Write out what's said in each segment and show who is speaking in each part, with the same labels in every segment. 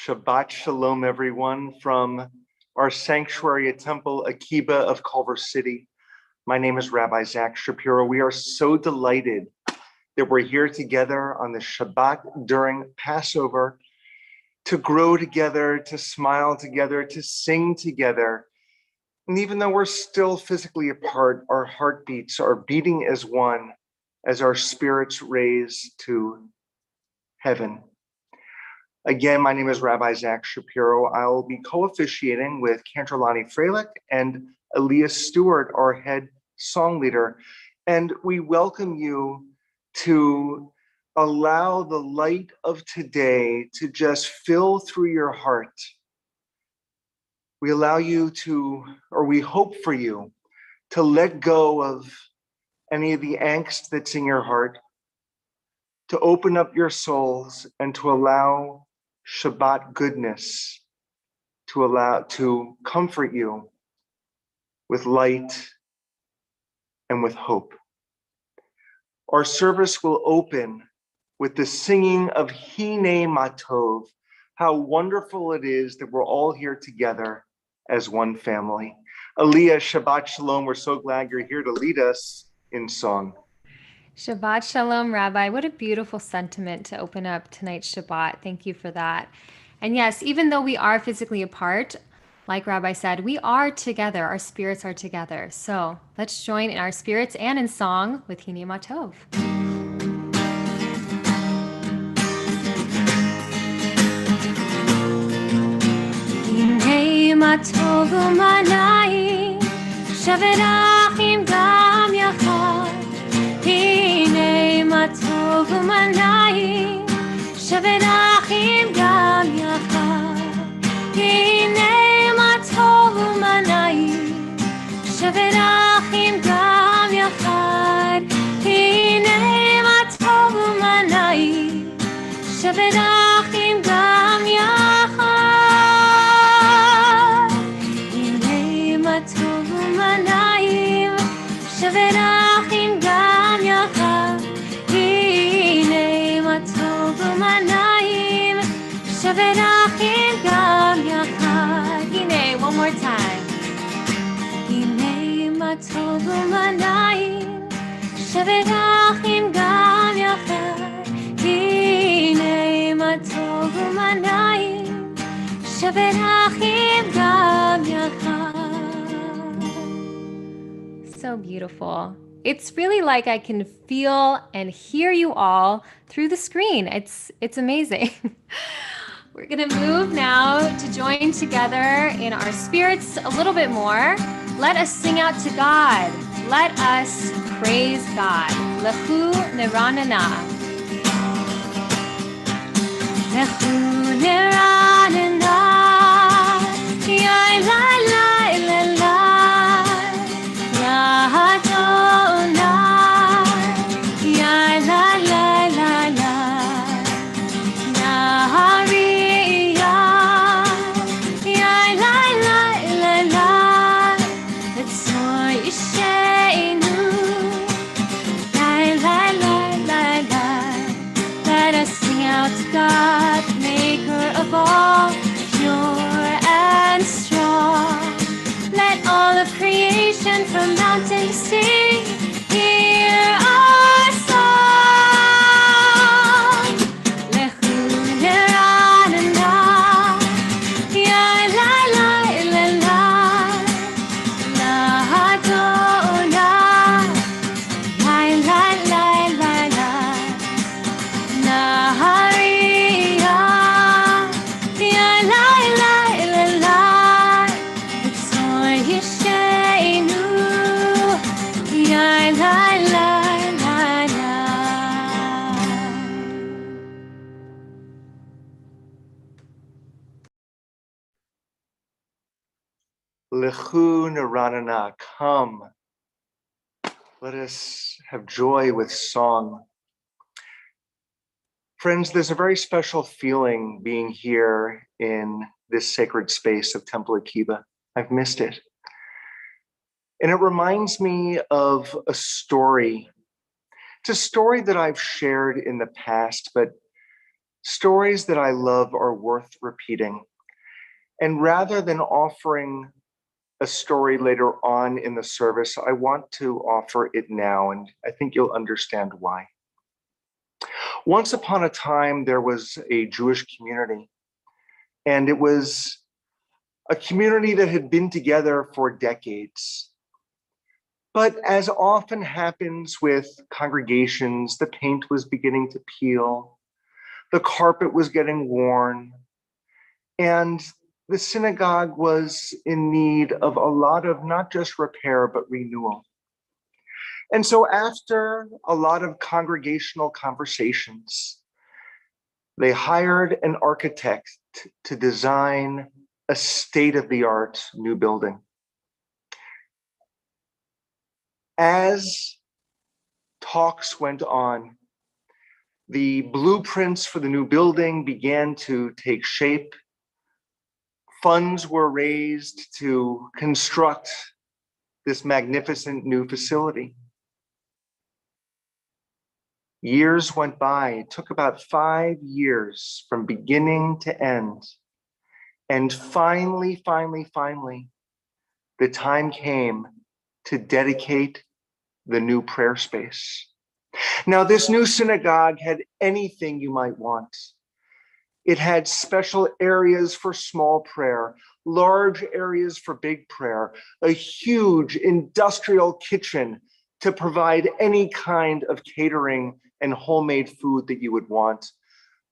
Speaker 1: Shabbat Shalom, everyone, from our sanctuary at Temple Akiba of Culver City. My name is Rabbi Zach Shapiro. We are so delighted that we're here together on the Shabbat during Passover to grow together, to smile together, to sing together. And even though we're still physically apart, our heartbeats are beating as one as our spirits raise to heaven. Again, my name is Rabbi Zach Shapiro. I'll be co-officiating with Cantorlani Freilich and Elias Stewart, our head song leader. And we welcome you to allow the light of today to just fill through your heart. We allow you to, or we hope for you to let go of any of the angst that's in your heart, to open up your souls and to allow Shabbat goodness to comfort you with light and with hope. Our service will open with the singing of Hine Matov. How wonderful it is that we're all here together as one family. Aliyah, Shabbat Shalom. We're so glad you're here to lead us in song.
Speaker 2: Shabbat Shalom, Rabbi. What a beautiful sentiment to open up tonight's Shabbat. Thank you for that. And yes, even though we are physically apart, like Rabbi said, we are together. Our spirits are together. So let's join in our spirits and in song with Hine Matov. Hine Matov u'manayim Shaved achim gam yachad. Hine Matov u'manayim Shaved achim gam yachad. Hine Matov u'manayim Shaved achim gam yachad. Hine Matov u'manayim Shaved achim gam yachad. Hine Matov u'manayim Shaved achim gam yachad. Hine Matov u'manayim Shaved achim gam yachad. Hine, one more time. Hine Matov u'manayim Shaved achim gam yachad. Hine Matov u'manayim Shaved achim gam yachad. So beautiful. It's really like I can feel and hear you all through the screen. It's amazing. We're going to move now to join together in our spirits a little bit more. Let us sing out to God. Let us praise God. Lechu neranana. Lechu neranana. Yai lai lai lai lai. La Adonai. Yai lai lai lai lai. Nahariya. Yai lai lai lai lai. Letzor Yisheinu. Lai lai lai lai lai. Let us sing out to God, maker of all, pure and strong. Let all of creation from mountain to sea hear our song. Lechu neranana. Yai lai lai lai lai. La Adonai. Lai lai lai lai lai. Nahariya. Yai lai lai lai lai. Letzor Yisheinu. Yai lai lai lai lai.
Speaker 1: Lechu neranana, come. Let us have joy with song. Friends, there's a very special feeling being here in this sacred space of Temple Akiba. I've missed it. And it reminds me of a story. It's a story that I've shared in the past, but Stories that I love are worth repeating. And rather than offering a story later on in the service, I want to offer it now, and I think you'll understand why. Once upon a time, there was a Jewish community, and it was a community that had been together for decades. But as often happens with congregations, the paint was beginning to peel, the carpet was getting worn, and the synagogue was in need of a lot of not just repair, but renewal. And so after a lot of congregational conversations, they hired an architect to design a state-of-the-art new building. As talks went on, the blueprints for the new building began to take shape. Funds were raised to construct this magnificent new facility. Years went by. It took about 5 years from beginning to end. And finally, the time came to dedicate the new prayer space. Now, this new synagogue had anything you might want. It had special areas for small prayer, large areas for big prayer, a huge industrial kitchen to provide any kind of catering and homemade food that you would want.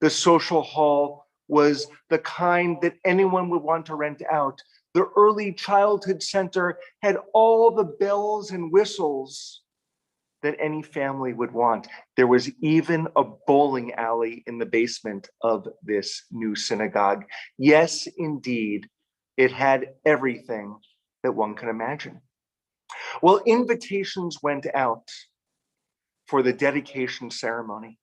Speaker 1: The social hall was the kind that anyone would want to rent out. The early childhood center had all the bells and whistles that any family would want. There was even a bowling alley in the basement of this new synagogue. Yes, indeed, it had everything that one could imagine. Well, invitations went out for the dedication ceremony.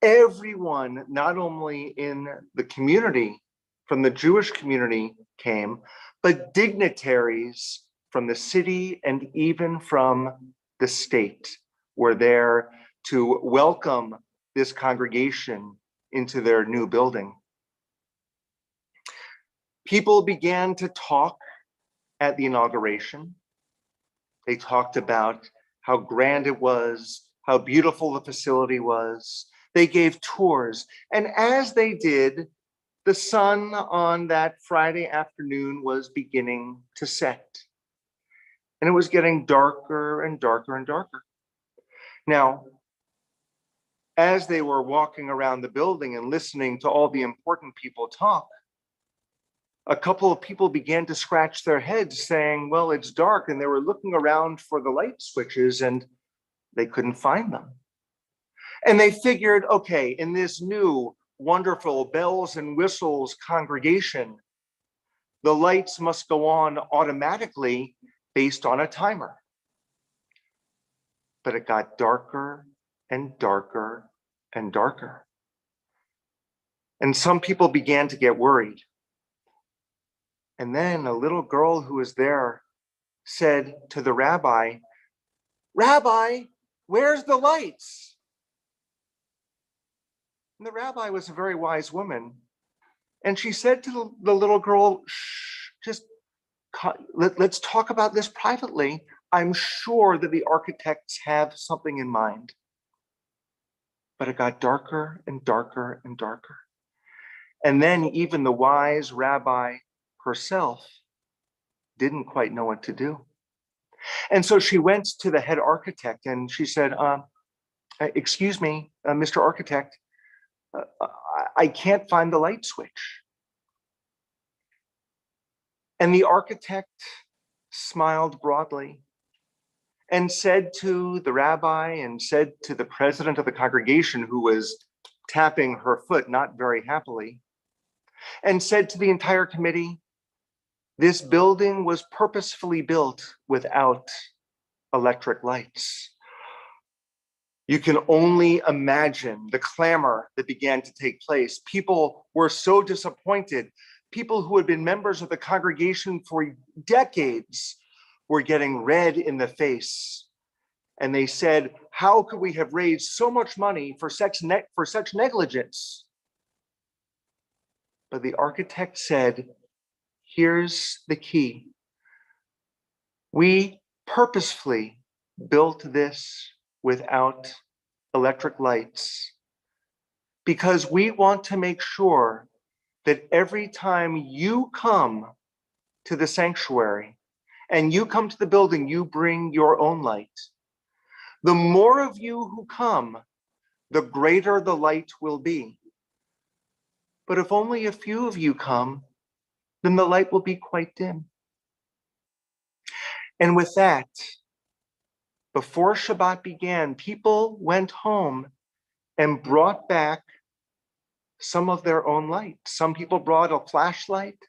Speaker 1: Everyone, not only in the community, from the Jewish community came, but dignitaries from the city and even from the state were there to welcome this congregation into their new building. People began to talk at the inauguration. They talked about how grand it was, how beautiful the facility was. They gave tours. And as they did, the sun on that Friday afternoon was beginning to set. And it was getting darker and darker and darker. Now, as they were walking around the building and listening to all the important people talk, a couple of people began to scratch their heads saying, well, it's dark, and they were looking around for the light switches and they couldn't find them. And they figured, okay, in this new wonderful bells and whistles congregation, the lights must go on automatically based on a timer. But it got darker and darker and darker. And some people began to get worried. And then a little girl who was there said to the rabbi, "Rabbi, where's the lights?" And the rabbi was a very wise woman. And she said to the little girl, "Shh, let's talk about this privately. I'm sure that the architects have something in mind." But it got darker and darker and darker. And then even the wise rabbi herself didn't quite know what to do. And so she went to the head architect and she said, excuse me, Mr. Architect, I can't find the light switch. And the architect smiled broadly and said to the rabbi and said to the president of the congregation, who was tapping her foot not very happily, and said to the entire committee, this building was purposefully built without electric lights. You can only imagine the clamor that began to take place. People were so disappointed. People who had been members of the congregation for decades were getting red in the face. And they said, How could we have raised so much money for such negligence? But the architect said, here's the key. We purposefully built this without electric lights because we want to make sure that every time you come to the sanctuary and you come to the building, you bring your own light. The more of you who come, the greater the light will be. But if only a few of you come, then the light will be quite dim. And with that, before Shabbat began, people went home and brought back some of their own light. Some people brought a flashlight.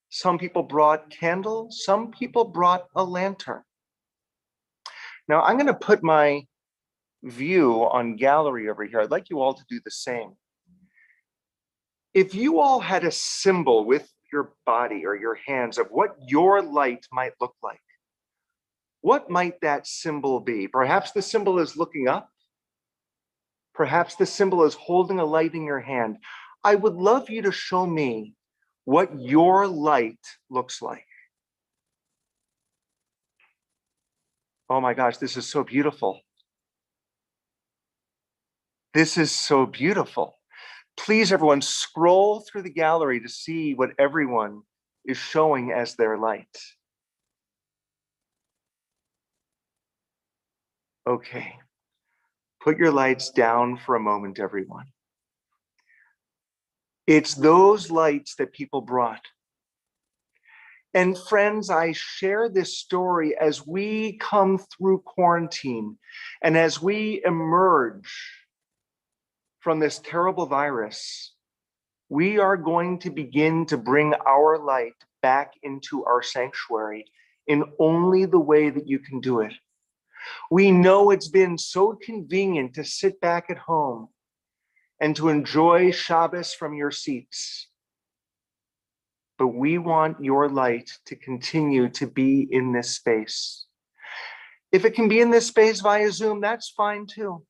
Speaker 1: Some people brought candles. Some people brought a lantern. Now I'm going to put my view on gallery over here. I'd like you all to do the same. If you all had a symbol with your body or your hands of what your light might look like, what might that symbol be? Perhaps the symbol is looking up. Perhaps the symbol is holding a light in your hand. I would love you to show me what your light looks like. Oh my gosh, this is so beautiful. This is so beautiful. Please, everyone, scroll through the gallery to see what everyone is showing as their light. Okay, put your lights down for a moment, everyone. It's those lights that people brought. And friends, I share this story as we come through quarantine and as we emerge from this terrible virus, we are going to begin to bring our light back into our sanctuary in only the way that you can do it. We know it's been so convenient to sit back at home and to enjoy Shabbos from your seats. But we want your light to continue to be in this space. If it can be in this space via Zoom, that's fine too.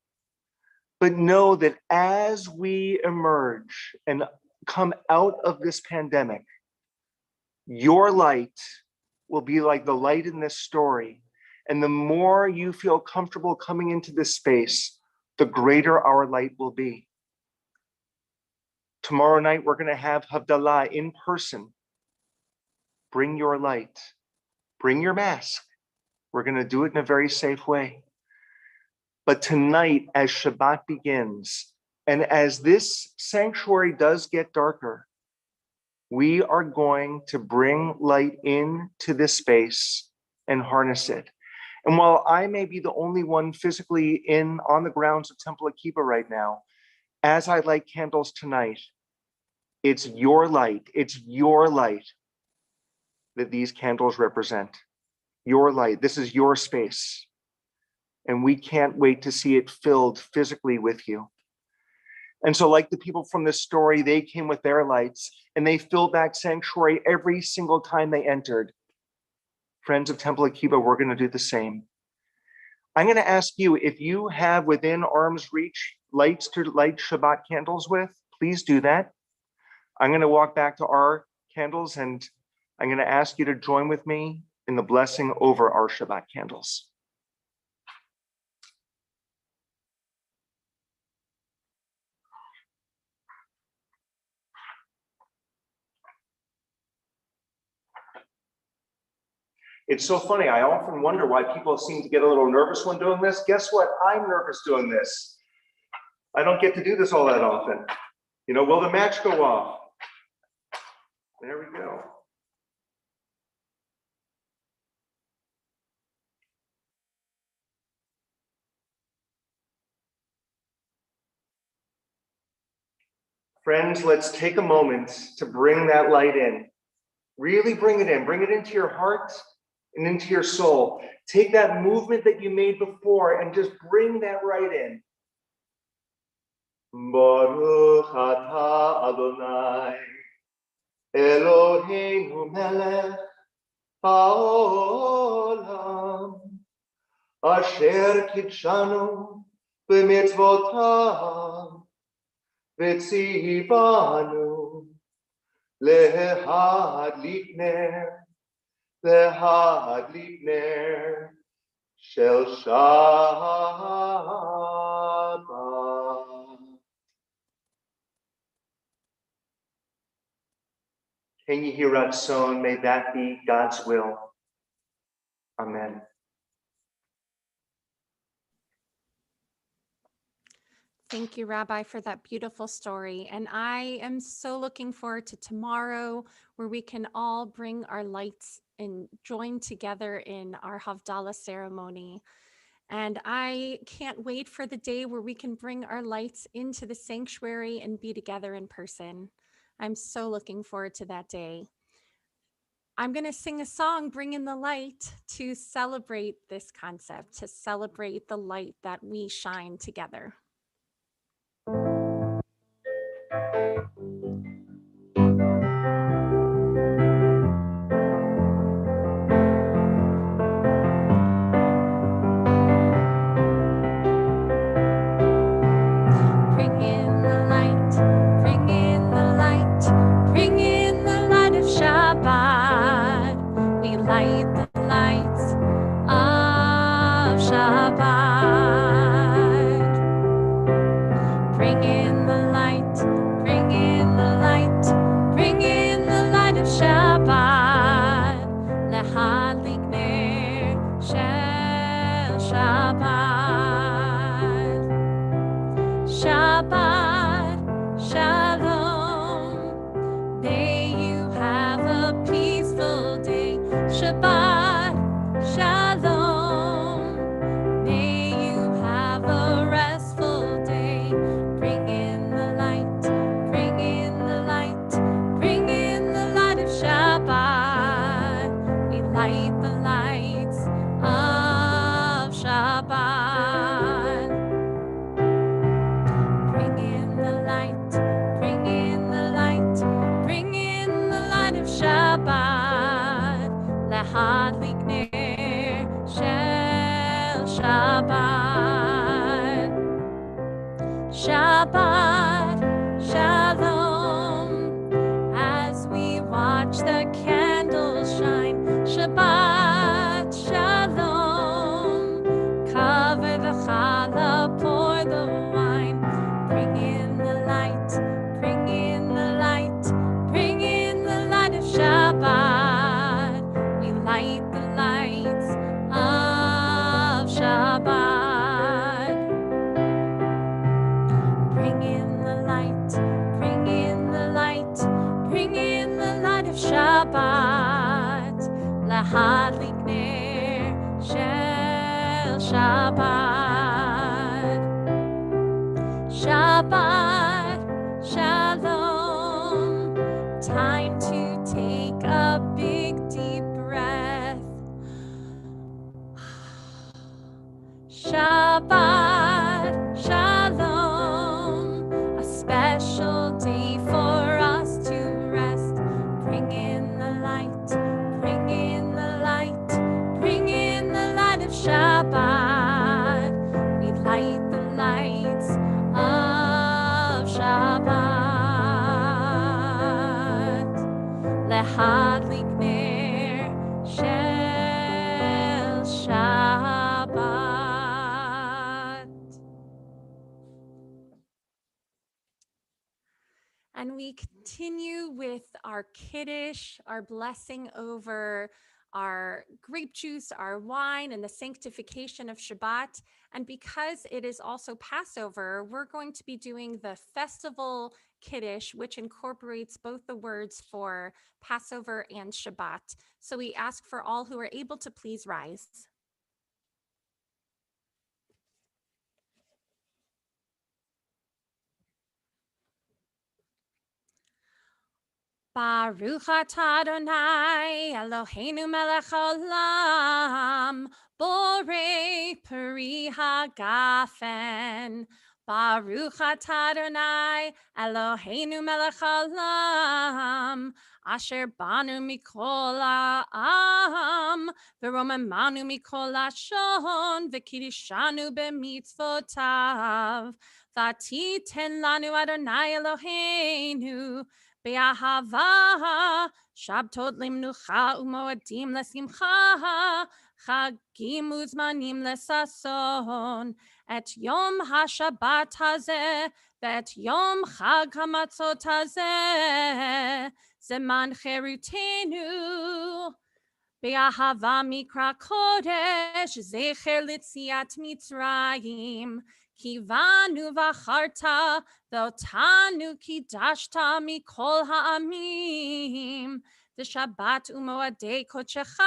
Speaker 1: But know that as we emerge and come out of this pandemic, your light will be like the light in this story. And the more you feel comfortable coming into this space, the greater our light will be. Tomorrow night, we're going to have Havdalah in person. Bring your light. Bring your mask. We're going to do it in a very safe way. But tonight, as Shabbat begins, and as this sanctuary does get darker, we are going to bring light into this space and harness it. And while I may be the only one physically on the grounds of Temple Akiba right now, as I light candles tonight, it's your light that these candles represent. Your light. This is your space. And we can't wait to see it filled physically with you. And so like the people from this story, they came with their lights and they filled that sanctuary every single time they entered. Friends of Temple Akiba, we're going to do the same. I'm going to ask you, if you have within arm's reach lights to light Shabbat candles with, please do that. I'm going to walk back to our candles and I'm going to ask you to join with me in the blessing over our Shabbat candles. It's so funny. I often wonder why people seem to get a little nervous when doing this. Guess what? I'm nervous doing this. I don't get to do this all that often. You know, will the match go off? There we go. Friends, let's take a moment to bring that light in. Really bring it in. Bring it into your heart and into your soul. Take that movement that you made before and just bring that right in. Baruch atah Adonai, Eloheinu melech haolam, Asher kitshanu b'mitzvotav v'tzivanu lehadlik ner shel Shabbat. Can you hear Ratzon? May that be God's will. Amen.
Speaker 3: Thank you, Rabbi, for that beautiful story. And I am so looking forward to tomorrow, where we can all bring our lights and join together in our Havdalah ceremony. And I can't wait for the day where we can bring our lights into the sanctuary and be together in person. I'm so looking forward to that day. I'm going to sing a song, Bring in the Light, to celebrate this concept, to celebrate the light that we shine together. Bring in the light, bring in the light, bring in the light of Shabbat. We light the lights of Shabbat. Bring in the light, bring in the light, bring in the light of Shabbat. Lehadlik ner shel Shabbat. Shabbat Shalom. May you have a peaceful day. Shabbat Shalom. May you have a restful day. Bring in the light, bring in the light, bring in the light of Shabbat. We light the lights of Shabbat. Bring in the light, bring in the light, bring in the light of Shabbat. Lehadlik ner shel Shabbat. Shabbat Shalom. As we watch the candles shine, Shabbat Shalom. Cover the challah, pour the wine. Bring in the light, bring in the light, bring in the light of Shabbat. We light the lights of Shabbat. Bring in the light, bring in the light, bring in the light of Shabbat. Lehadlik ner shel Shabbat. Shabbat Shalom. Time to take a big deep breath. Shabbat Shalom. A special day for us to rest. Bring in the light, bring in the light, bring in the light of Shabbat. We light the lights of Shabbat. Lehadlik ner shel Shabbat. And we continue with our Kiddush, our blessing over our grape juice, our wine, and the sanctification of Shabbat. And because it is also Passover, we're going to be doing the festival Kiddush, which incorporates both the words for Passover and Shabbat. So we ask for all who are able to please rise. Baruch atah Adonai Eloheinu melech haolam, borei peri hagafen, Baruch atah Adonai Eloheinu melech haolam asher banu mikol ha'am v'romemanu mikol hashon v'kiddushanu b'mitzvotav v'titen lanu Adonai Eloheinu be'ahava shabtot limnucha u'moadim lesimcha chagim uzmanim lesason et yom hashabbat hazeh ואת יום חג המצות הזה, זמן חירותנו, באהבה מקרא קודש, זכר ליציאת מצרים, כי בנו בחרת, ואותנו קידשת מכל העמים, ושבת ומועדי קודשך,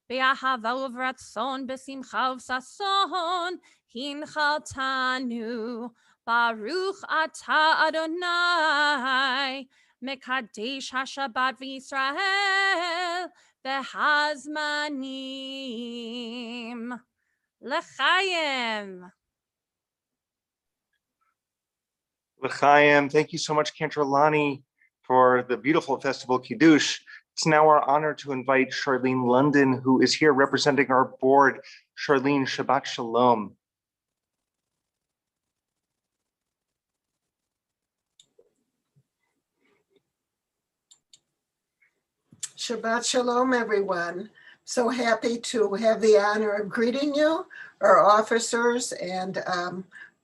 Speaker 3: באהבה וברצון, בשמחה ובששון, הנחלתנו. Baruch atah Adonai, Mekadesh HaShabbat v'Yisrael, v'hazmanim. L'chaim.
Speaker 1: L'chaim, thank you so much, Cantor Lani, for the beautiful festival Kiddush. It's now our honor to invite Charlene London, who is here representing our board. Charlene, Shabbat Shalom.
Speaker 4: Shabbat Shalom, everyone. So happy to have the honor of greeting you, our officers and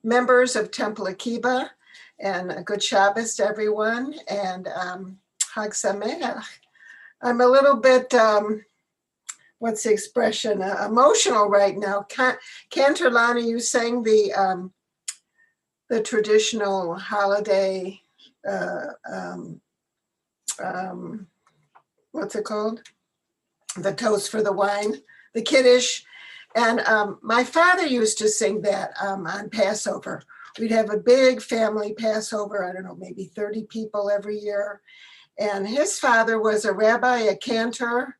Speaker 4: members of Temple Akiba, and a good Shabbos to everyone, and Chag Sameach. I'm a little bit, what's the expression, emotional right now. Cantor Lani, you sang the traditional holiday, what's it called? The toast for the wine, the Kiddush. And my father used to sing that on Passover. We'd have a big family Passover, I don't know, maybe 30 people every year. And his father was a rabbi, a cantor,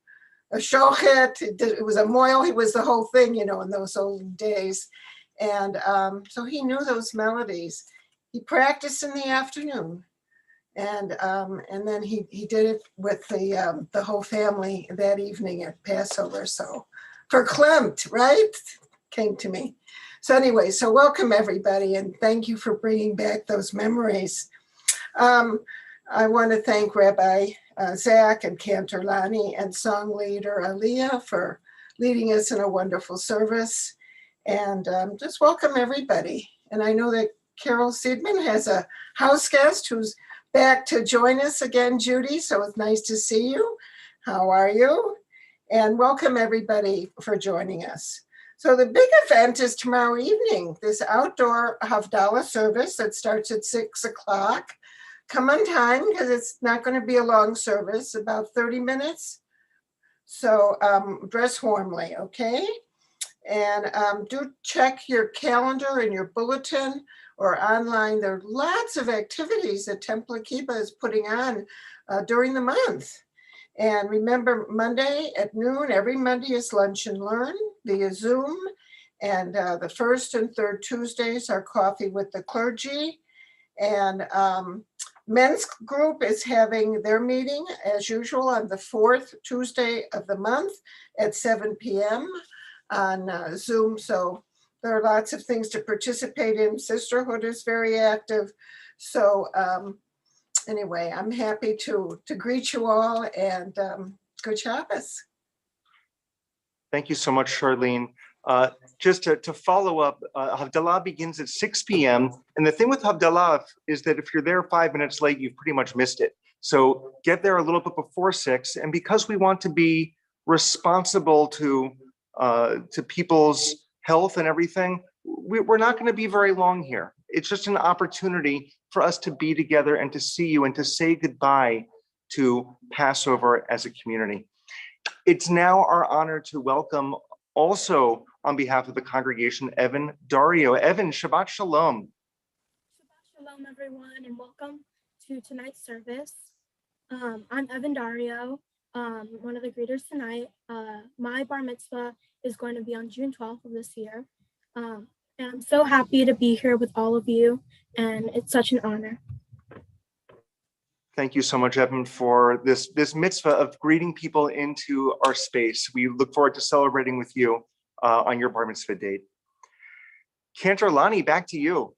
Speaker 4: a shochet. It was a moil. He was the whole thing, you know, in those old days. And so he knew those melodies. He practiced in the afternoon. And then he did it with the whole family that evening at Passover. So verklempt, right? Came to me. So anyway, so welcome everybody, and thank you for bringing back those memories. I want to thank Rabbi Zach and Cantor Lani and song leader Aliyah for leading us in a wonderful service. And just welcome everybody. And I know that Carol Seidman has a house guest who's back to join us again, Judy. So it's nice to see you. How are you? And welcome everybody for joining us. So the big event is tomorrow evening, this outdoor Havdalah service that starts at 6 o'clock. Come on time because it's not going to be a long service, about 30 minutes. So dress warmly, okay? And do check your calendar and your bulletin or online. There are lots of activities that Temple Akiba is putting on during the month. And remember, Monday at noon, every Monday is Lunch and Learn via Zoom. And the first and third Tuesdays are Coffee with the Clergy. And men's group is having their meeting as usual on the fourth Tuesday of the month at 7 p.m. on Zoom. So there are lots of things to participate in. Sisterhood is very active. So anyway, I'm happy to greet you all, and good Shabbos.
Speaker 1: Thank you so much, Charlene. Just to follow up, Havdalah begins at 6 p.m. And the thing with Havdalah is that if you're there 5 minutes late, you've pretty much missed it. So get there a little bit before 6. And because we want to be responsible to people's health and everything, we're not going to be very long here. It's just an opportunity for us to be together and to see you and to say goodbye to Passover as a community. It's now our honor to welcome, also on behalf of the congregation, Evan Dario. Evan, Shabbat Shalom.
Speaker 5: Shabbat Shalom, everyone, and welcome to tonight's service. I'm Evan Dario, one of the greeters tonight. My bar mitzvah is going to be on June 12th of this year. And And I'm so happy to be here with all of you, and it's such an honor.
Speaker 1: Thank you so much, Evan, for this mitzvah of greeting people into our space. We look forward to celebrating with you on your bar mitzvah date. Cantor Lani, back to you.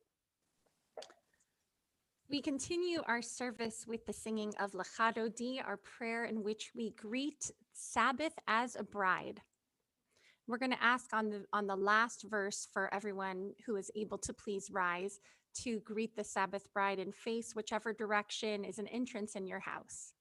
Speaker 3: We continue our service with the singing of Lachadodi, our prayer in which we greet Sabbath as a bride. We're going to ask on the last verse for everyone who is able to please rise to greet the Sabbath bride and face whichever direction is an entrance in your house.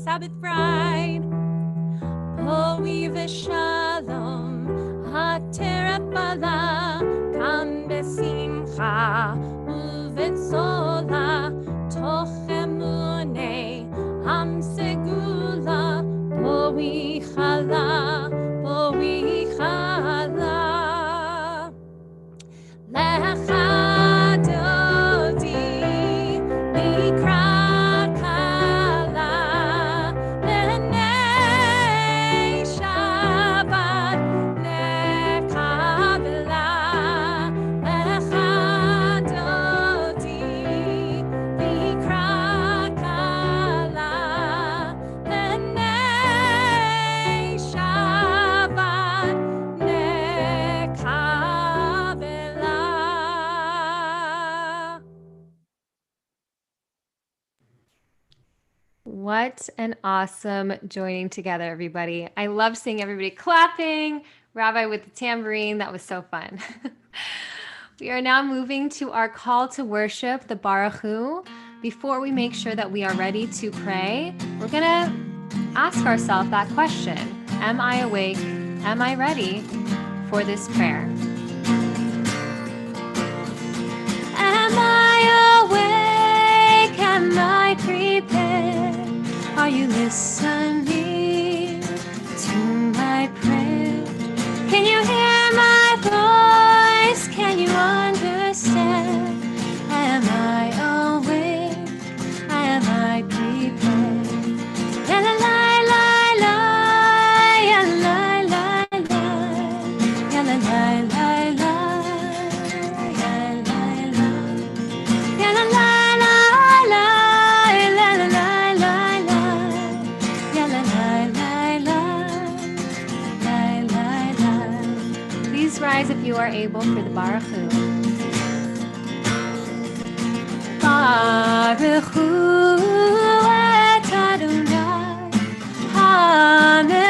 Speaker 3: Sabbath bride. Holy v'shalom, haterapala, kam besimcha, uvetzola, toch emune, ham segula, boi chala, boi chala. Lecha dodi, mikra.
Speaker 2: What an awesome joining together, everybody. I love seeing everybody clapping, Rabbi with the tambourine. That was so fun. We are now moving to our call to worship, the Baruch Hu. Before we make sure that we are ready to pray, we're going to ask ourselves that question. Am I awake? Am I ready for this prayer? Am I awake? Am I prepared? Are you listening to my prayer? Can you hear my voice? Can you understand? Am I awake? Am I prepared? La la la la la, la la la la, la la la la la, la la la la, la la la la. Please rise if you are able for the Baruch Hu. Baruch Hu et Adonai, Amen.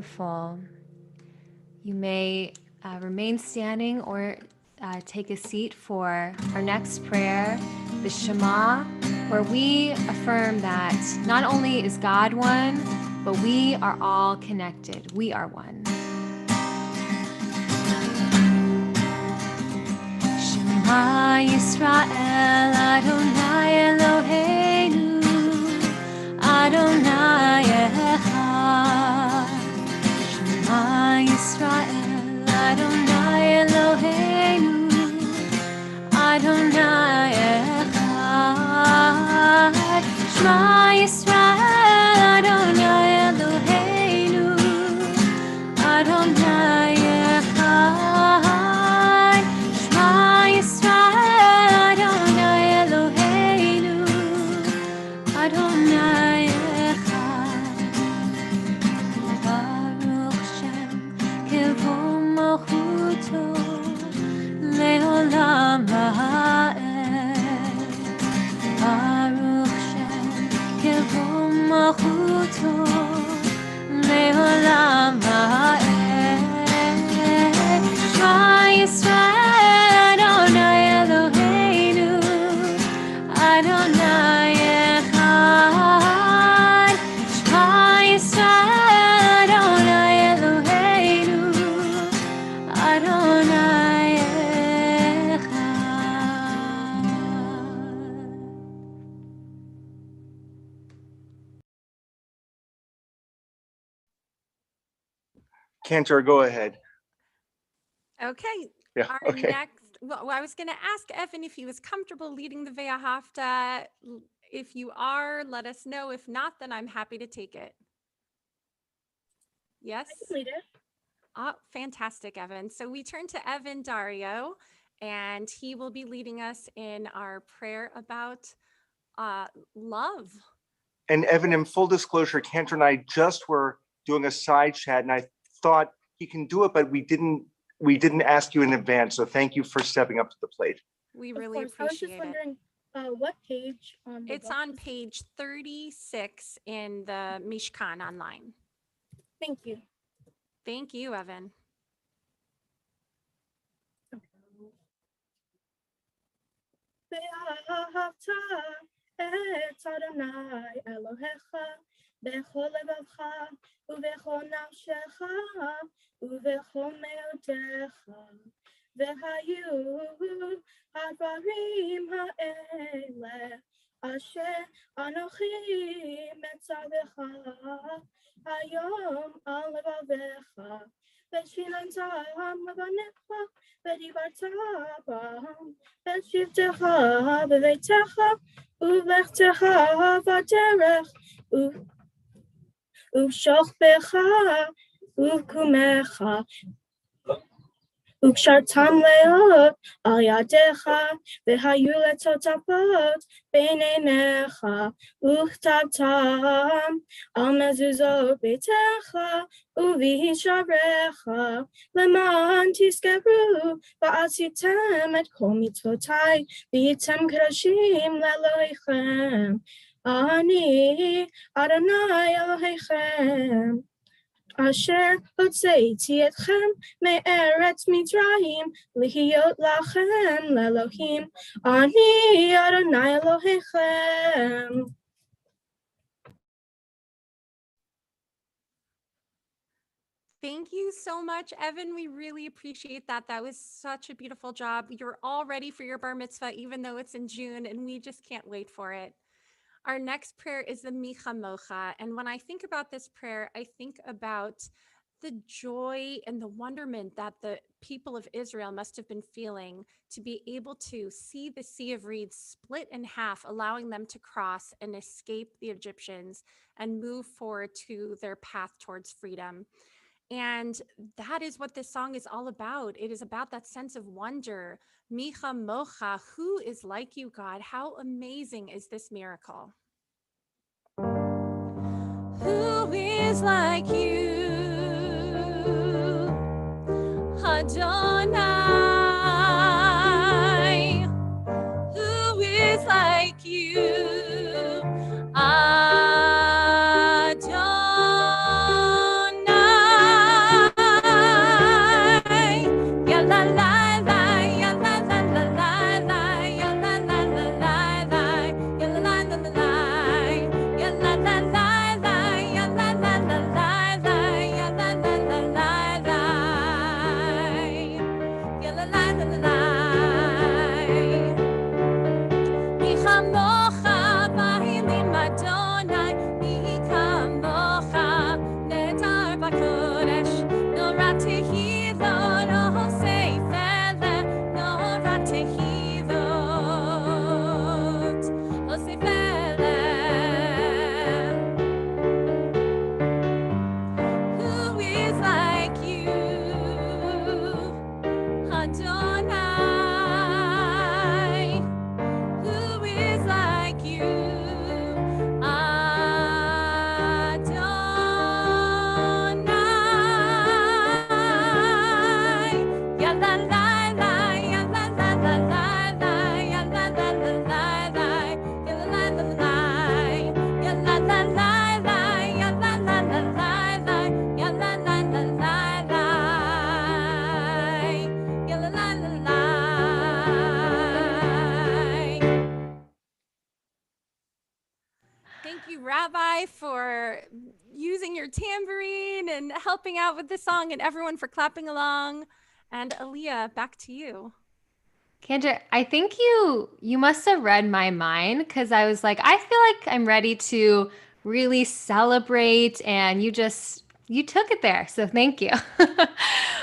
Speaker 2: beautiful. You may remain standing or take a seat for our next prayer, the Shema, where we affirm that not only is God one, but we are all connected. We are one. Shema Yisrael, Adonai Eloheinu, Adonai Echad. Shema Yisrael, Adonai Eloheinu, Adonai Echad. Shema Yisrael, Adonai Eloheinu, Adonai Echad. Shema Yisrael, Adonai Eloheinu, Adonai Echad. Baruch Shem Kivon Malchuto Leolam Ha'ed. Baruch Shem Kivon Malchuto Leolam Ha'ed. Shema Yisrael, Adonai Eloheinu, Adonai Echad. Shema Yisrael, Adonai Eloheinu, Adonai Echad.
Speaker 1: Cantor, go ahead.
Speaker 3: Okay.
Speaker 1: Yeah,
Speaker 3: Our
Speaker 1: okay.
Speaker 3: next, well, I was going to ask Evan if he was comfortable leading the Ve'ahavta. If you are, let us know. If not, then I'm happy to take it. Yes?
Speaker 5: I can lead it.
Speaker 3: Oh, fantastic, Evan. So we turn to Evan Dario, and he will be leading us in our prayer about love.
Speaker 1: And Evan, in full disclosure, Cantor and I just were doing a side chat, and I thought he can do it, but we didn't ask you in advance. So thank you for stepping up to the plate.
Speaker 3: We
Speaker 5: Of
Speaker 3: really
Speaker 5: course. I was just
Speaker 3: appreciate it.
Speaker 5: wondering what page on the
Speaker 3: It's
Speaker 5: book
Speaker 3: on
Speaker 5: is-
Speaker 3: page 36 in the Mishkan online.
Speaker 5: Thank you.
Speaker 3: Thank you, Evan.
Speaker 5: ואהבת את אדוני אלוהיך בכל לבבך ובכל נפשך ובכל מאודך. והיו הדברים האלה אשר אנוכי מצווך היום על לבביך ושיננתם לבניך ודיברת בם בשבתך בביתך ובלכתך בדרך ובשוכבך ובקומך וקשרתם להיות על ידיך והיו לטוטפות בין עיניך וכתבתם על מזוזות ביתך ובשעריך למען תזכרו ועשיתם את כל מצוותיי והייתם קדושים לאלוהיכם. אני אדוני אלוהיכם אשר הוצאתי אתכם מארץ מצרים להיות לכם לאלוהים. אני אדוני אלוהיכם.
Speaker 3: Thank you so much, Evan. We really appreciate that. That was such a beautiful job. You're all ready for your bar mitzvah, even though it's in June, and we just can't wait for it. Our next prayer is the Micha Mocha. And when I think about this prayer, I think about the joy and the wonderment that the people of Israel must have been feeling to be able to see the Sea of Reeds split in half, allowing them to cross and escape the Egyptians and move forward to their path towards freedom. And that is what this song is all about. It is about that sense of wonder. Micha Mocha, who is like you, God? How amazing is this miracle? Who is like you, Adonai? Who is like you, Adonai? kamocha, vahilim Adonai, mi kamocha, nedar bakodesh, no ratehilo, no seifele, no ratehilot, no seifele. Who is like you, Adonai? Who is like you, Adonai? Ya la la la, ya la la la la la, ya la la la la la, ya la la la la, ya la la la la, ya la la la la la, ya la la la la la, ya la la la la. Thank you, Rabbi, for using your tambourine and helping out with the song, and everyone for clapping along. And Aaliyah, back to you.
Speaker 2: Kendra, I think you must have read my mind because I was like, I feel like I'm ready to really celebrate, and you took it there. So thank you.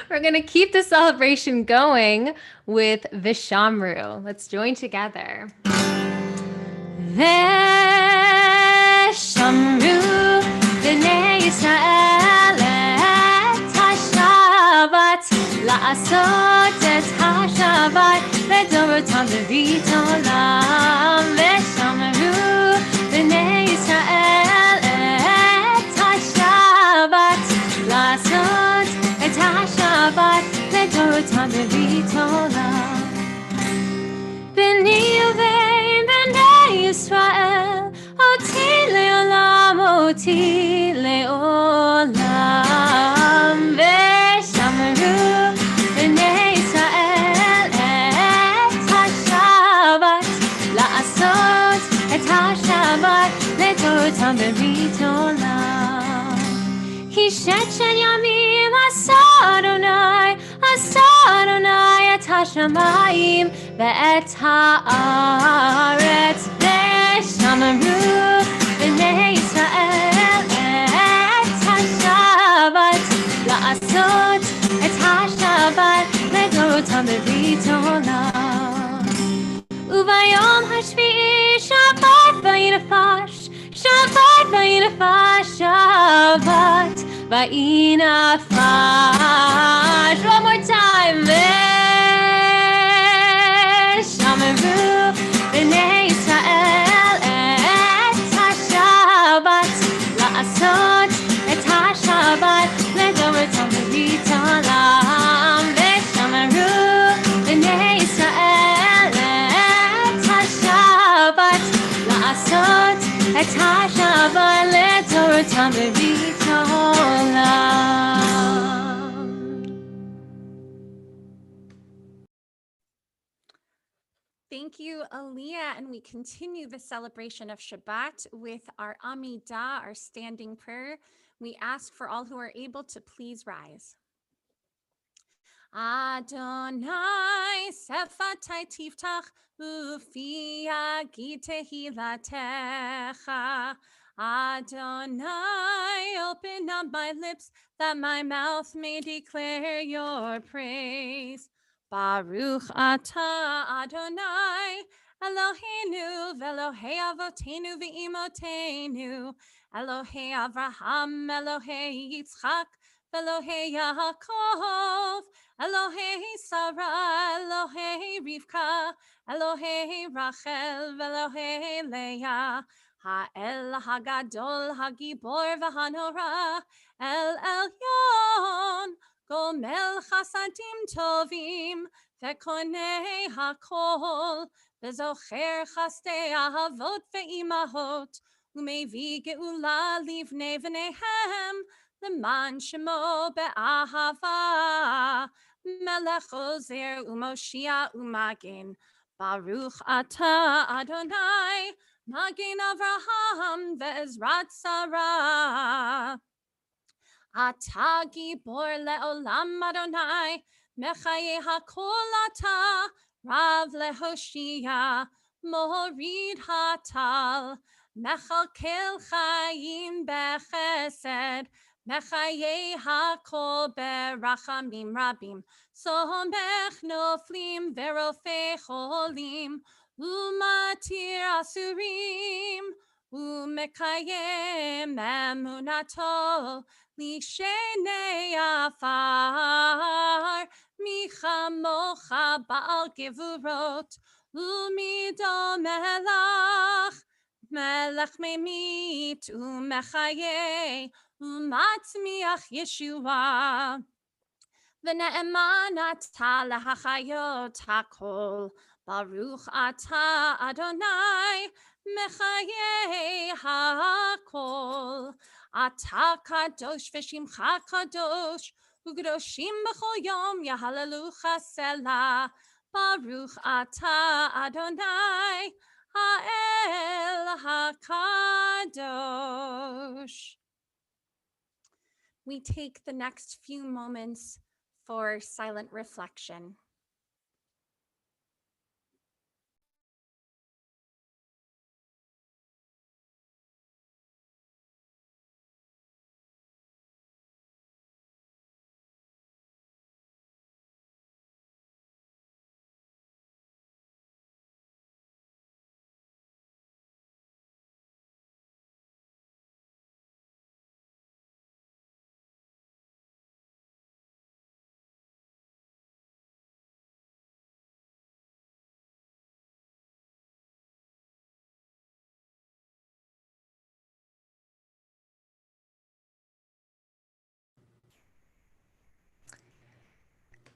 Speaker 2: We're gonna keep the celebration going with Vishamru. Let's join together. Vishamru b'nei Yisrael et hashavat la'asot et hashavat לדורותם בברית עולם ושמרו בני ישראל את השבת לעשות את השבת לדורותם בברית עולם בני ובין בני ישראל אותי לעולם אותי לעולם ושמרו בני ישראל לעשות את השבת לדורותם בברית עולם. כי ששת ימים עשה אדוני את השמיים ואת הארץ ושמרו בני ישראל את השבת לעשות את השבת לדורותם בברית עולם. וביום השביעי שבת וינפש, שבת וינפש, שבת וינפש. One more time. ושמרו בני ישראל את השבת לעשות את השבת לדורותם בברית עולם. ושמרו בני ישראל לעשות את השבת לדורותם בברית העולם.
Speaker 3: Thank you, Aaliyah. And we continue the celebration of Shabbat with our Amidah, our standing prayer. We ask for all who are able to please rise. Adonai sefatai tiftach ufi yagid tehilatecha. Adonai, open up my lips that my mouth may declare your praise. Baruch atah Adonai, Eloheinu ve'Elohei avotenu ve'imotenu, Elohei Avraham, Elohei Yitzchak, Elohei Yaakov, Elohei Sarah, Elohei Rivka, Elohei Rachel, Elohei Leah, Ha'el Hagadol, Hagibor v'Hanora, El Elyon, Gomel Chasadim Tovim, Vekonei Hakol, Vezocher Chastei Ahavot ve'imahot, Umevi Geula Livnei v'nehem, Leman Shemo be'ahava, Melech Ozer u'Moshia u'Magen, Baruch atah Adonai, Magen Avraham ve'Ezrat Sarah. Atah Gibor le'olam Adonai, Mechaye hakol atah, Rav lehoshia, morid hatal, mechalkel chayim bechesed, mechaye hakol berachamim rabim, somech noflim verofe cholim, umatir asurim, umekayem emunato, lishenei afar, michamocha ba'al gevurot, umido melach, melech memit, umechaye, umatzmiach Yeshua. V'ne'eman ata lahachayot hakol, Baruch ata Adonai, mechaye hakol. Ata kadosh v'shimcha kadosh, u'kadoshim b'chol yom yahalelucha selah. Baruch ata Adonai, ha'el hakadosh. We take the next few moments for silent reflection.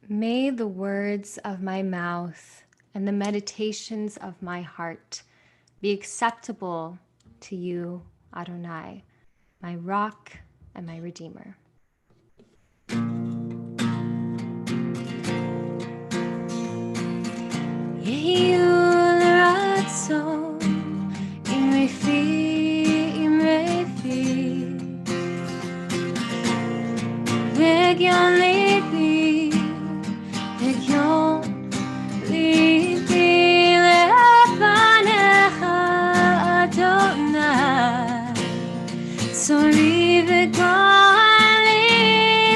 Speaker 2: May the words of my mouth and the meditations of my heart be acceptable to you, Adonai, my rock and my redeemer. Yehi l'ratzon, imrei fi, v'egyon libi, lefanecha Adonai, tzori v'gali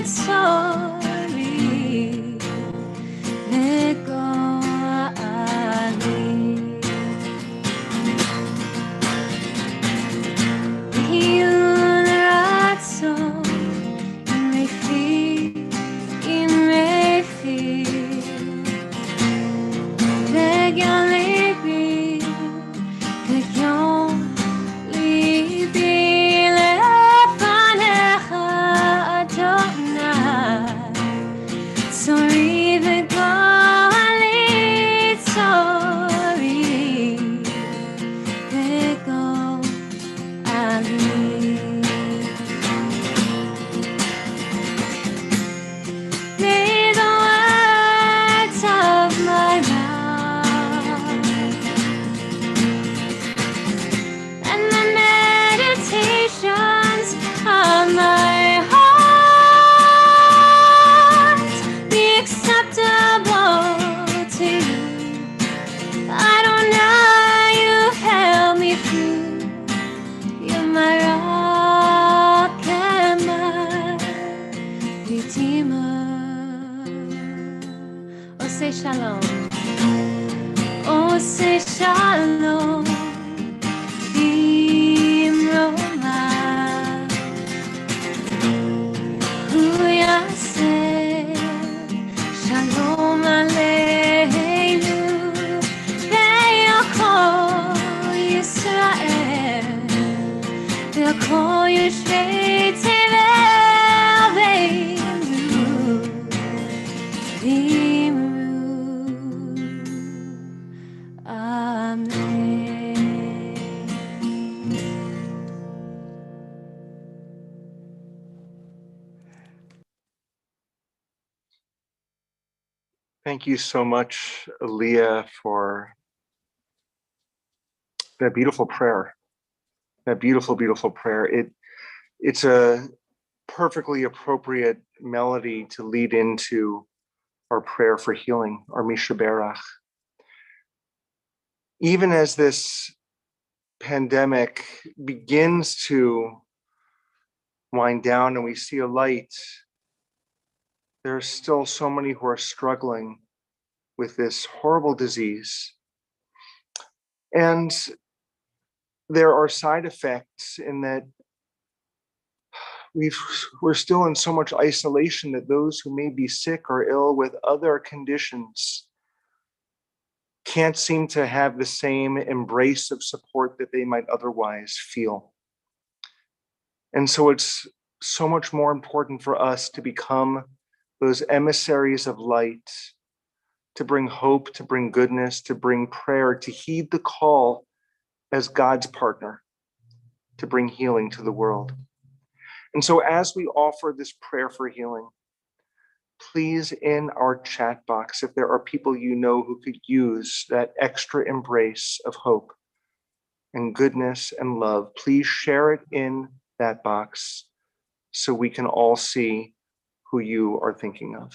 Speaker 2: tzori v'gali. Yehi l'ratzon, imrei fi, v'egyon libi, lefanecha Adonai, tzori v'gali tzori v'gali. May the words of my mouth and the meditations of my heart be acceptable to you. I don't know, you've held me through. You're my rock and my redeemer. Oh, say shalom. Oh, say shalom. Bimroma. Hu yaseh shalom aleinu ve'yakol Yisrael ve'yakol Yoshvei Tevel v'imru. Amen.
Speaker 1: Thank you so much, Leah, for that beautiful prayer. That beautiful, beautiful prayer. It's a perfectly appropriate melody to lead into our prayer for healing, our Misha Berach. even as this pandemic begins to wind down and we see a light, there are still so many who are struggling with this horrible disease. And there are side effects in that we're still in so much isolation that those who may be sick or ill with other conditions can't seem to have the same embrace of support that they might otherwise feel. And so it's so much more important for us to become those emissaries of light, to bring hope, to bring goodness, to bring prayer, to heed the call as God's partner, to bring healing to the world. And so as we offer this prayer for healing, please, in our chat box, if there are people you know who could use that extra embrace of hope and goodness and love, please share it in that box so we can all see who you are thinking of.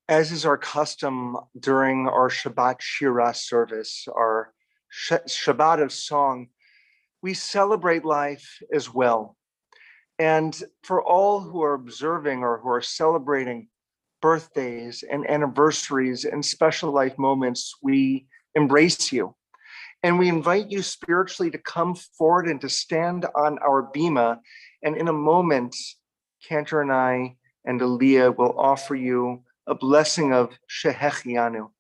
Speaker 1: As is our custom during our Shabbat Shira service, our Shabbat of song, we celebrate life as well. And for all who are observing or who are celebrating birthdays and anniversaries and special life moments, we embrace you. And we invite you spiritually to come forward and to stand on our bima. And in a moment, Cantor and I and Aaliyah will offer you a blessing of Shehechianu.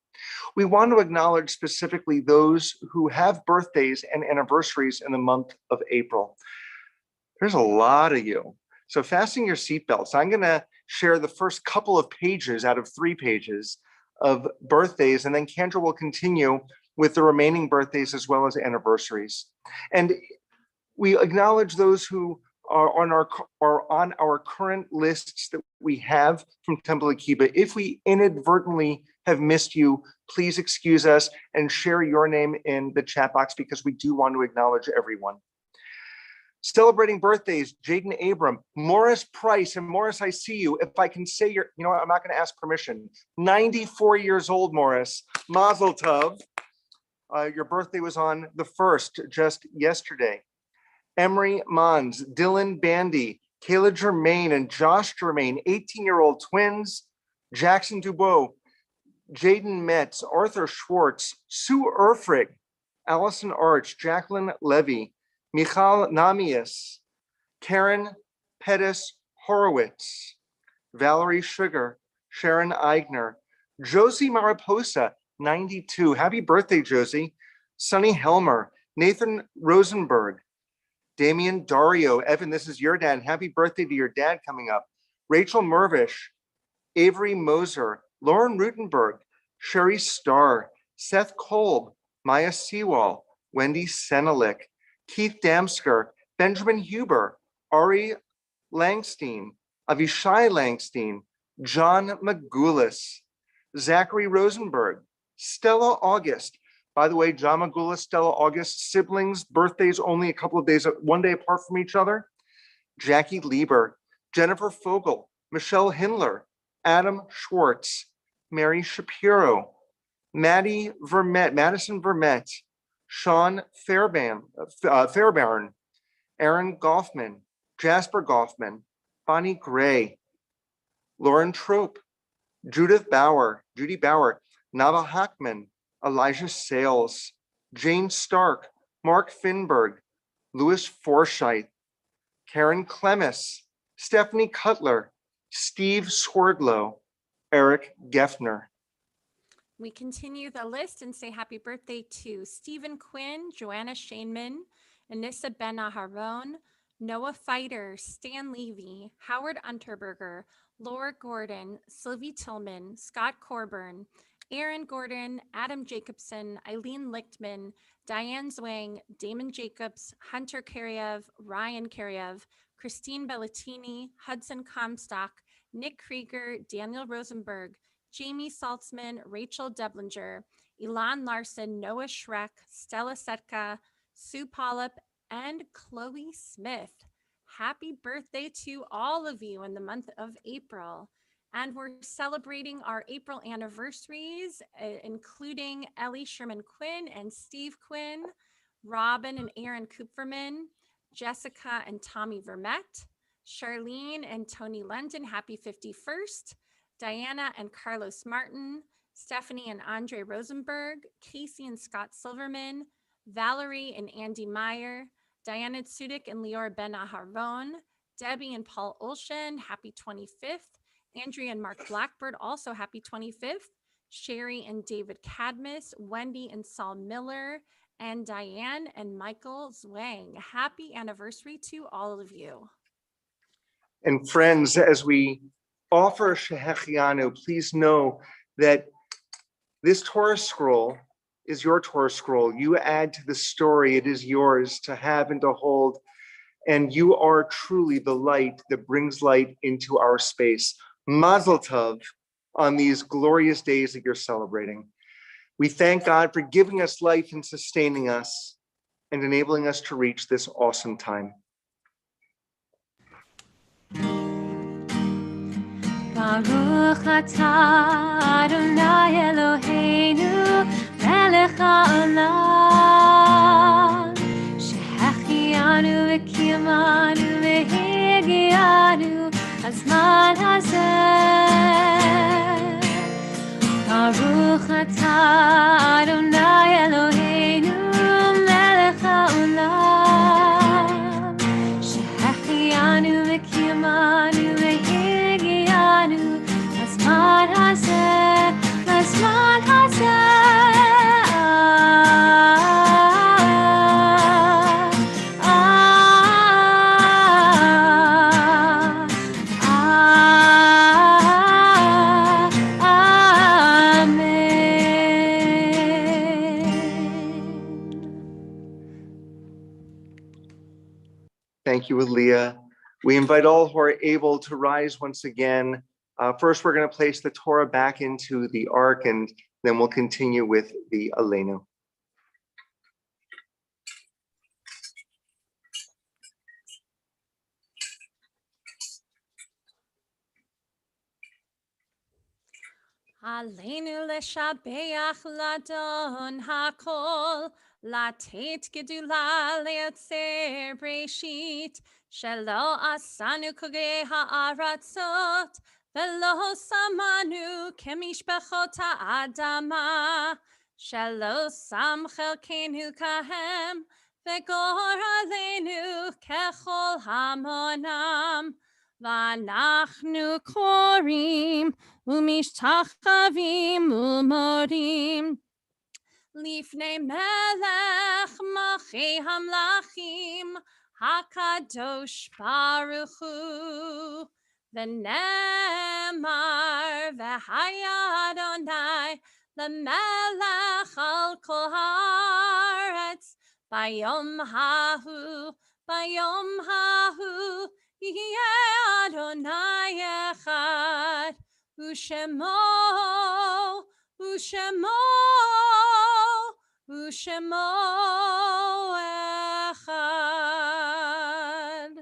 Speaker 1: We want to acknowledge specifically those who have birthdays and anniversaries in the month of April. There's a lot of you. So fasten your seatbelts. I'm going to share the first couple of pages out of 3 pages of birthdays, and then Kendra will continue with the remaining birthdays as well as anniversaries. And we acknowledge those who are on our current lists that we have from Temple Akiba. If we inadvertently have missed you, please excuse us and share your name in the chat box because we do want to acknowledge everyone. Celebrating birthdays, Jaden Abram, Morris Price, and Morris, I see you. If I can say I'm not going to ask permission. 94 years old, Morris. Mazel tov. Your birthday was on the 1st, just yesterday. Emery Mons, Dylan Bandy, Kayla Germain, and Josh Germain, 18-year-old twins, Jackson Dubois, Jaden Metz, Arthur Schwartz, Sue Erfrig, Allison Arch, Jacqueline Levy, Michal Namias, Karen Pettis Horowitz, Valerie Sugar, Sharon Eigner, Josie Mariposa, 92. Happy birthday, Josie. Sonny Helmer, Nathan Rosenberg, Damian Dario. Evan, this is your dad. Happy birthday to your dad coming up. Rachel Mervish, Avery Moser, Lauren Rutenberg, Sherry Starr, Seth Kolb, Maya Sewall, Wendy Senelik, Keith Damsker, Benjamin Huber, Ari Langstein, Avishai Langstein, John Magoulis, Zachary Rosenberg, Stella August. By the way, John Magoulis, Stella August, siblings, birthdays only a couple of days, one day apart from each other. Jackie Lieber, Jennifer Fogel, Michelle Hindler, Adam Schwartz, Mary Shapiro, Madison Vermette, Sean Fairbairn, Aaron Goffman, Jasper Goffman, Bonnie Gray, Lauren Trope, Judy Bauer, Nava Hackman, Elijah Sales, Jane Stark, Mark Finberg, Louis Forsyth, Karen Clemis, Stephanie Cutler, Steve Swerdlow, Eric Geffner.
Speaker 3: We continue the list and say happy birthday to Stephen Quinn, Joanna Shainman, Anissa Ben Aharon, Noah Fighter, Stan Levy, Howard Unterberger, Laura Gordon, Sylvie Tillman, Scott Corburn, Aaron Gordon, Adam Jacobson, Eileen Lichtman, Diane Zwang, Damon Jacobs, Hunter Karyev, Ryan Karyev, Christine Bellatini, Hudson Comstock, Nick Krieger, Daniel Rosenberg, Jamie Saltzman, Rachel Deblinger, Elon Larson, Noah Schreck, Stella Setka, Sue Polyp, and Chloe Smith. Happy birthday to all of you in the month of April. And we're celebrating our April anniversaries, including Ellie Sherman Quinn and Steve Quinn, Robin and Aaron Kupferman, Jessica and Tommy Vermette, Charlene and Tony London, happy 51st, Diana and Carlos Martin, Stephanie and Andre Rosenberg, Casey and Scott Silverman, Valerie and Andy Meyer, Diana Tsudik and Lior Ben Aharon, Debbie and Paul Olshen, happy 25th, Andrea and Mark Blackbird, also happy 25th, Sherry and David Cadmus, Wendy and Saul Miller, and Diane and Michael Zwang. Happy anniversary to all of you.
Speaker 1: And friends, as we offer Shehechianu, please know that this Torah scroll is your Torah scroll. You add to the story, it is yours to have and to hold. And you are truly the light that brings light into our space. Mazel tov on these glorious days that you're celebrating. We thank God for giving us life and sustaining us and enabling us to reach this awesome time.
Speaker 2: Baruch atah Adonai Eloheinu melech haolam shehachianu v'kiyamanu v'higianu hazman hazeh. Baruch atah Adonai Eloheinu melech haolam shehachianu v'kiyamanu v'higianu hazman hazeh, hazman hazeh.
Speaker 1: Thank you, Aaliyah. We invite all who are able to rise once again. First, we're going to place the Torah back into the ark, and then we'll continue with the Aleinu.
Speaker 3: Aleinu leshabeach ladon hakol, latet gedula leotzer breshit, shelo asanu kogei ha'aratzot, velo samanu kemishpachot ha'adama, shelo sam chelkenu kahem, vegor aleinu kechol hamonam, v'anachnu korim, Umishtachavim umorim Lifnei melech machi hamlachim Hakadosh Baruch Hu V'nemar v'haya Adonai l'melech al kol haaretz bayom hahu yeh Adonai echad u'shemo echad.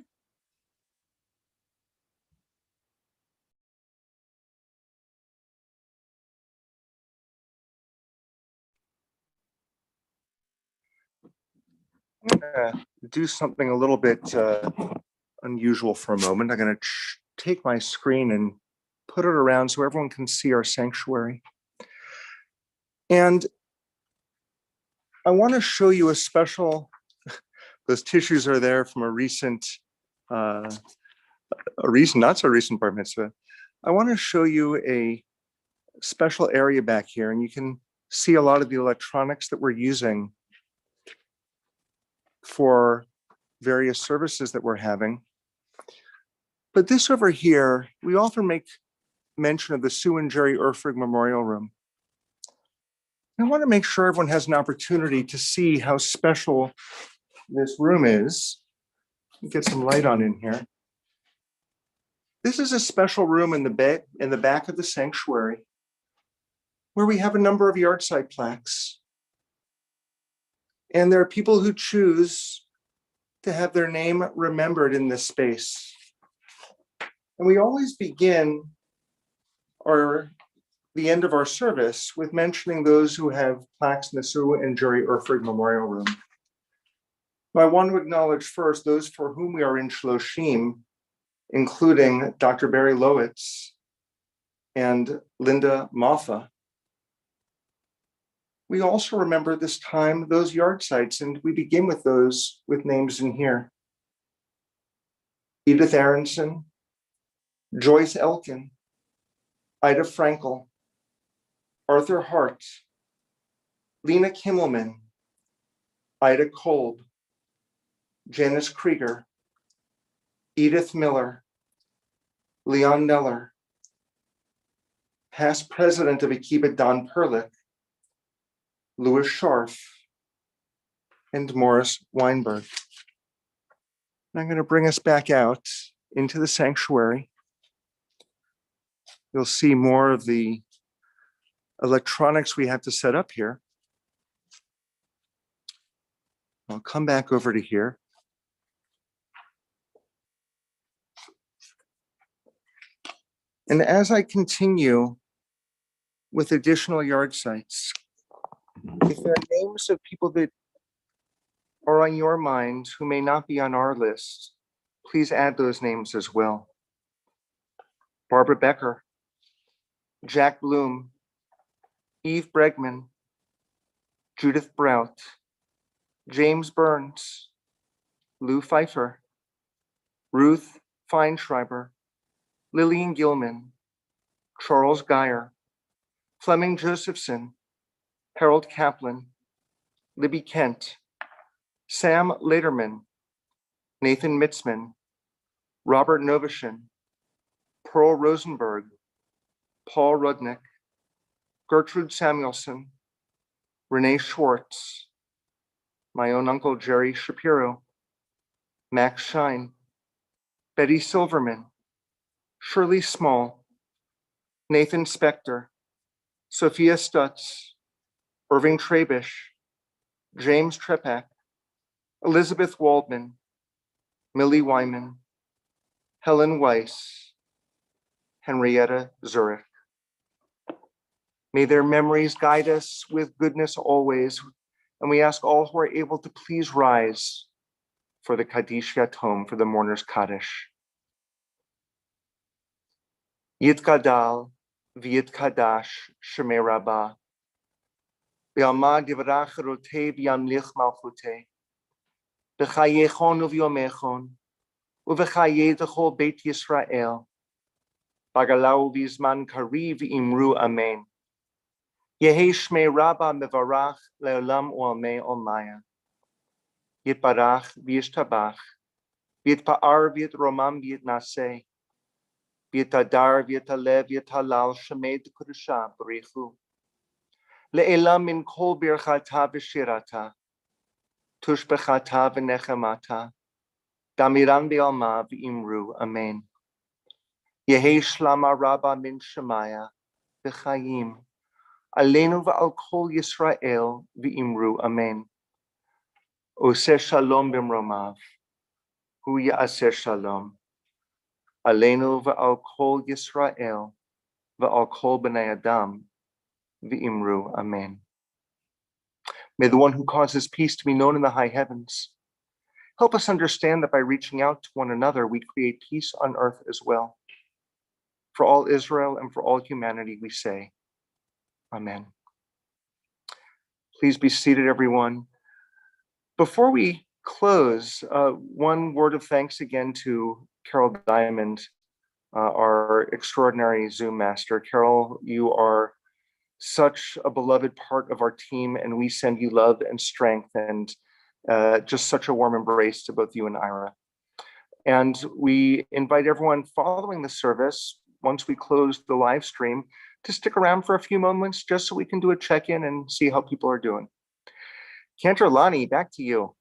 Speaker 1: I'm gonna do something a little bit unusual for a moment. I'm gonna take my screen and put it around so everyone can see our sanctuary. And I want to show you a special, those tissues are there from a not so recent bar mitzvah. I want to show you a special area back here, and you can see a lot of the electronics that we're using for various services that we're having. But this over here, we often make mention of the Sue and Jerry Erfrig Memorial Room. I want to make sure everyone has an opportunity to see how special this room is. Get some light on in here. This is a special room in the back of the sanctuary where we have a number of yahrzeit plaques. And there are people who choose to have their name remembered in this space. And we always begin the end of our service with mentioning those who have plaques in the Sue and Jerry Erfrig Memorial Room. I want to acknowledge first those for whom we are in Shloshim, including Dr. Barry Lowitz and Linda Moffa. We also remember this time those yahrzeits, and we begin with those with names in here. Edith Aronson, Joyce Elkin, Ida Frankel, Arthur Hart, Lena Kimmelman, Ida Kolb, Janice Krieger, Edith Miller, Leon Neller, past president of Akiba Don Perlich, Louis Scharf, and Morris Weinberg. And I'm going to bring us back out into the sanctuary. You'll see more of the electronics we have to set up here. I'll come back over to here. And as I continue with additional yahrzeits, if there are names of people that are on your mind who may not be on our list, please add those names as well. Barbara Becker, Jack Bloom, Eve Bregman, Judith Brout, James Burns, Lou Pfeiffer, Ruth Feinschreiber, Lillian Gilman, Charles Geyer, Fleming Josephson, Harold Kaplan, Libby Kent, Sam Lederman, Nathan Mitzman, Robert Novoshin, Pearl Rosenberg, Paul Rudnick, Gertrude Samuelson, Renee Schwartz, my own uncle Jerry Shapiro, Max Shine, Betty Silverman, Shirley Small, Nathan Spector, Sophia Stutz, Irving Trabish, James Trepak, Elizabeth Waldman, Millie Wyman, Helen Weiss, Henrietta Zurich. May their memories guide us with goodness always, and we ask all who are able to please rise for the Kaddish Yatom, for the mourner's Kaddish. Yitkadal v'yitkadash shemei rabbah, v'yamad yivrach rotei v'yamlich malchutei, v'chayechon uv'yomechon, uv'chayei d'chol Beit Yisrael, b'galau v'zman kariv imru amen. Yehi shmei rabbah mevarach le'olam u'amei olmaya. Yitbarach v'yishtabach, v'yitpa'ar v'yitromam v'yitnaseh, v'yitadar v'yitalev v'yitalal shemed kudusha b'richu. Le'elam min kol birchata v'shirata, tushbechata v'nechemata, damiran v'alma v'imru, amen. Yehi shlama rabba min shemaya v'chayim, aleinu v'al kol Yisrael v'imru, amen. Oseh shalom b'mromav, hu ya'aseh shalom, aleinu v'al kol Yisrael v'al kol b'nei adam v'imru, amen. May the one who causes peace to be known in the high heavens help us understand that by reaching out to one another, we create peace on earth as well. For all Israel and for all humanity, we say, amen. Please be seated, everyone. Before we close, one word of thanks again to Carol Diamond, our extraordinary Zoom master. Carol, you are such a beloved part of our team, and we send you love and strength and just such a warm embrace to both you and Ira. And we invite everyone following the service, once we close the live stream, to stick around for a few moments just so we can do a check-in and see how people are doing. Kendra, Lonnie, back to you.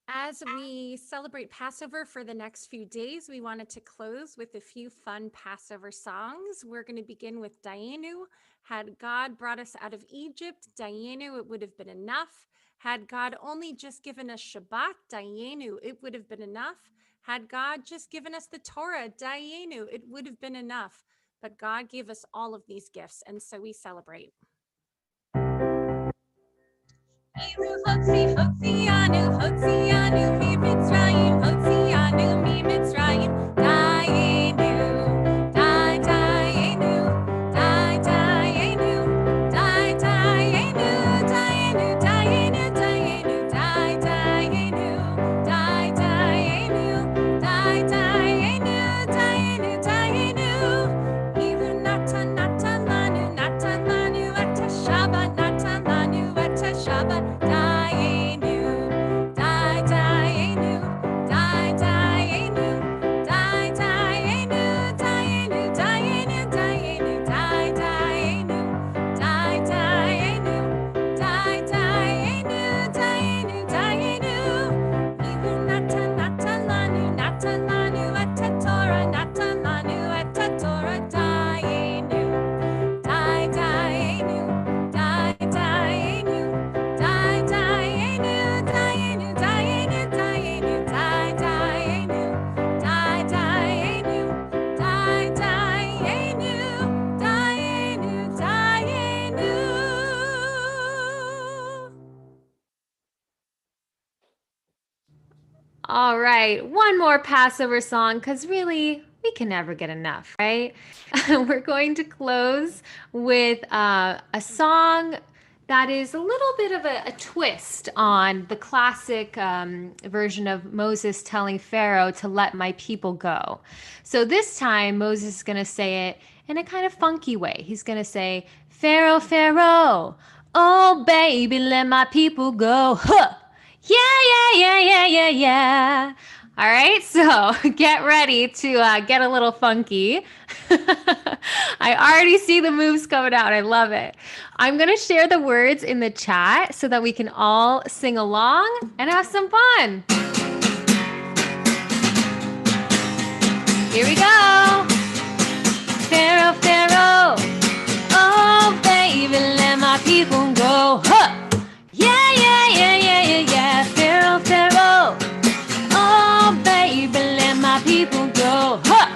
Speaker 3: As we celebrate Passover for the next few days, we wanted to close with a few fun Passover songs. We're going to begin with Dayenu. Had God brought us out of Egypt, Dayenu, it would have been enough. Had God only just given us Shabbat, Dayenu, it would have been enough. Had God just given us the Torah, Dayenu, it would have been enough. But God gave us all of these gifts, and so we celebrate. Hotzianu, Hotzianu, mi Mitzrayim, Hotzianu, mi Mitzrayim, Dayenu, Dayenu, Dayenu, Dayenu, Dayenu, Dayenu, Dayenu, Dayenu, Dayenu, Dayenu, Dayenu, Dayenu, Ivu Natan, Natan Lanu, Natan Lanu, Ata Shabbat, Natan Lanu, Ata Shabbat.
Speaker 2: All right, one more Passover song, because really, we can never get enough, right? We're going to close with a song that is a little bit of a twist on the classic version of Moses telling Pharaoh to let my people go. So this time, Moses is going to say it in a kind of funky way. He's going to say, Pharaoh, Pharaoh, oh baby, let my people go. Huh! Yeah. All right, so get ready to get a little funky. I already see the moves coming out. I love it. I'm going to share the words in the chat so that we can all sing along and have some fun. Here we go. Pharaoh, Pharaoh, oh baby, let my people go. Huh! Yeah. Pharaoh, Pharaoh, oh baby, let my people go. Huh!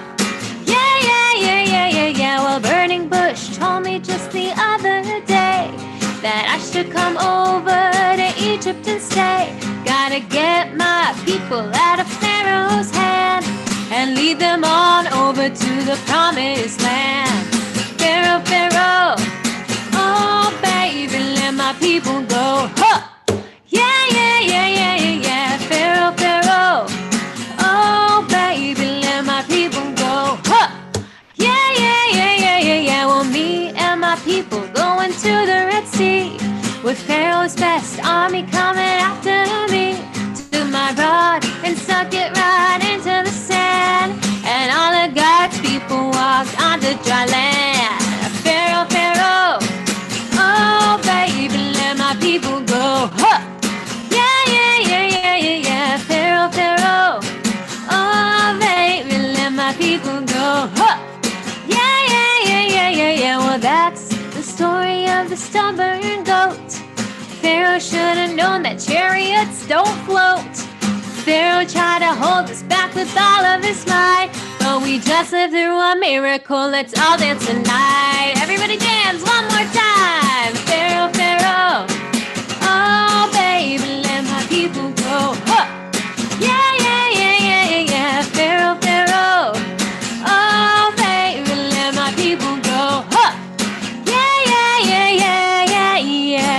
Speaker 2: Yeah. Well, burning bush told me just the other day that I should come over to Egypt and stay. Gotta get my people out of Pharaoh's hand and lead them on over to the promised land. Pharaoh, Pharaoh, oh baby, let my people go. Huh! Yeah. Pharaoh, Pharaoh, oh baby, let my people go. Huh! Yeah. Well, me and my people going to the Red Sea with Pharaoh's best army coming after me. Took my rod and stuck it right into the sand, and all of God story of the stubborn goat. Pharaoh should have known that chariots don't float. Pharaoh tried to hold us back with all of his might, but we just lived through a miracle. Let's all dance tonight. Everybody dance one more time. Pharaoh, Pharaoh, oh baby, let my people go. Huh. Yeah, yeah, yeah, yeah, yeah, yeah. Pharaoh, Pharaoh, oh baby, let my people go. Huh. Yeah, yeah, yeah, yeah, yeah, yeah.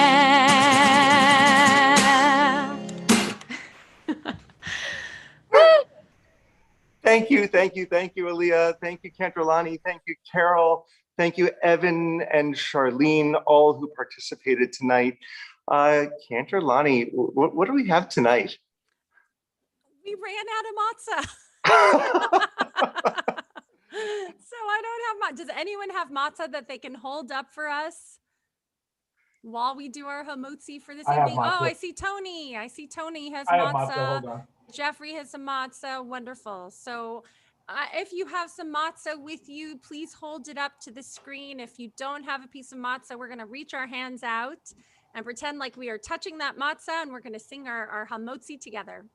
Speaker 2: Woo!
Speaker 1: Thank you, Aaliyah. Thank you, Cantrolani. Thank you, Carol. Thank you, Evan and Charlene, all who participated tonight. Cantrolani, what do we have tonight?
Speaker 3: We ran out of matzah. So I don't have matzah. Does anyone have matzah that they can hold up for us while we do our hamotzi for this evening? Oh, I see Tony. Has matzah. Jeffrey has some matzah. Wonderful. So if you have some matzah with you, please hold it up to the screen. If you don't have a piece of matzah, we're going to reach our hands out and pretend like we are touching that matzah, and we're going to sing our hamotzi together.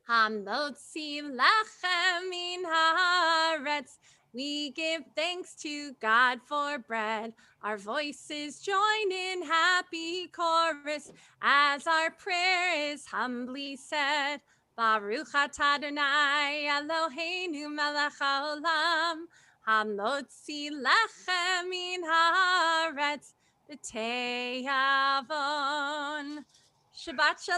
Speaker 3: Hamotzi lachem min haaretz. We give thanks to God for bread. Our voices join in happy chorus as our prayer is humbly said. Baruch atah Adonai Eloheinu melech haolam. Hamotzi lachem min haaretz b'tei avon. Shabbat shalom.